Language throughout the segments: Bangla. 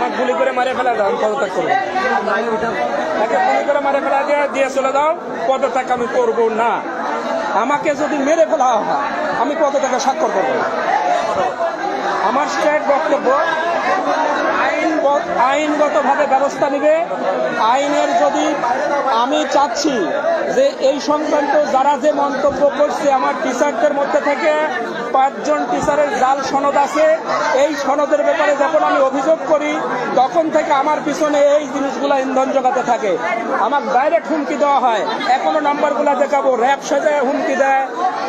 আমাকে গুলি করে মারে ফেলা দাও, আমি পদত্যাগ করবো। তাকে গুলি করে মারে ফেলা দিয়ে চলে দাও, পদত্যাগ আমি করবো না। আমাকে যদি মেরে ফেলা হয় আমি পদত্যাগে স্বাক্ষর করবো। আমার স্ট্রেট বক্তব্য, আইনগতভাবে ব্যবস্থা নেবে। আইনের যদি আমি চাচ্ছি যে এই সংক্রান্ত যারা যে মন্তব্য করছে, আমার টিচারদের মধ্যে থেকে 5 জন টিচারের জাল সনদ আছে। এই সনদের ব্যাপারে যখন আমি অভিযোগ করি তখন থেকে আমার পিছনে এই জিনিসগুলো ইন্ধন জোগাতে থাকে। আমাকে ডাইরেক্ট হুমকি দেওয়া হয়, এখনো নাম্বারগুলো দেখাবো, র্যাব সাজায় হুমকি দেয়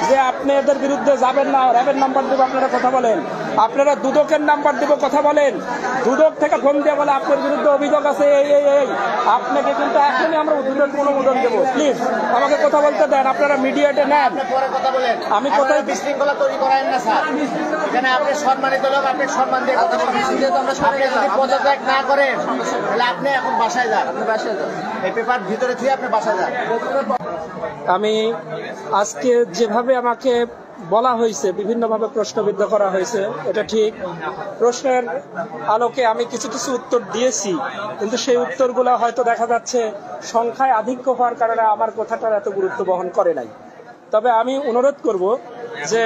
যে আপনি এদের বিরুদ্ধে যাবেন না, র্যাবের নাম্বার দেবো আপনারা কথা বলেন, আপনারা দুদকের নাম্বার দেব কথা বলেন। দুদক থেকে ফোন দিয়ে বলে আপনার বিরুদ্ধে অভিযোগ আছে এই আপনাকে কিন্তু এখনই আমরা দুদক অনুমোদন দেবো, প্লিজ আমাকে কথা বলতে দেন, আপনারা মিডিয়াতে নেন। আমি কোথায় বিশৃঙ্খলা তৈরি করেন না স্যার, এখানে আপনি সম্মানিত লোক, আপনি সম্মান দিয়ে কথা বলছেন। আপনি যদি পদত্যাগ না করেন তাহলে আপনি এখন বাসায় যান, এই পেপার ভিতরে থেকে আপনি বাসায় যান। আমি আজকে যেভাবে আমাকে বলা হয়েছে, বিভিন্নভাবে প্রশ্নবিদ্ধ করা হয়েছে, এটা ঠিক। প্রশ্নের আলোকে আমি কিছু কিছু উত্তর দিয়েছি, কিন্তু সেই উত্তরগুলো হয়তো দেখা যাচ্ছে সংখ্যায় আধিক্য হওয়ার কারণে আমার কথাটার এত গুরুত্ব বহন করে নাই। তবে আমি অনুরোধ করব যে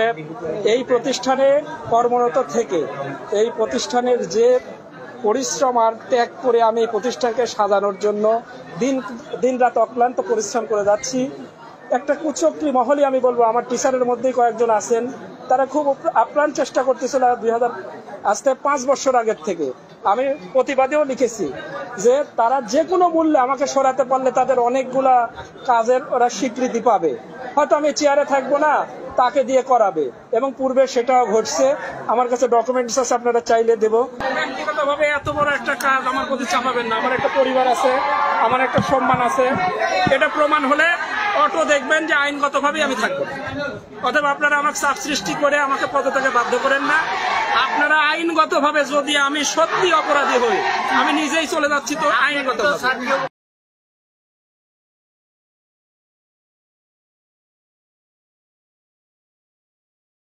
এই প্রতিষ্ঠানে কর্মরত থেকে, এই প্রতিষ্ঠানের যে পরিশ্রম আর ত্যাগ করে আমি এই প্রতিষ্ঠানকে সাজানোর জন্য দিন রাত অক্লান্ত পরিশ্রম করে যাচ্ছি, একটা কুচক্রী মহলই আমি বলবো, আমার টিচারের মধ্যেই কয়েকজন আছেন, তারা খুব আপ্রাণ চেষ্টা করতেছিল 5 বছর আগের থেকে। আমি প্রতিবাদেও লিখেছি যে তারা যে কোনো মূল্যে আমাকে সরাতে পারলে তাদের অনেকগুলা কাজের ওরা স্বীকৃতি পাবে, হয়তো আমি চেয়ারে থাকবো না, তাকে দিয়ে করাবে, এবং পূর্বে সেটাও ঘটছে। আমার কাছে ডকুমেন্টস আছে, আপনারা চাইলে দেব। ব্যক্তিগতভাবে এত বড় একটা কাজ আমার প্রতি চাপাবেন না, আমার একটা পরিবার আছে, আমার একটা সম্মান আছে, এটা প্রমাণ হলে অটো দেখবেন যে আইনগতভাবে আমি থাকবো। অতএব আপনারা আমাকে চাপ সৃষ্টি করে আমাকে পদত্যাগে বাধ্য করেন না। আপনারা আইনগতভাবে, যদি আমি সত্যি অপরাধী হই, আমি নিজেই চলে যাচ্ছি তো আইনগতভাবে।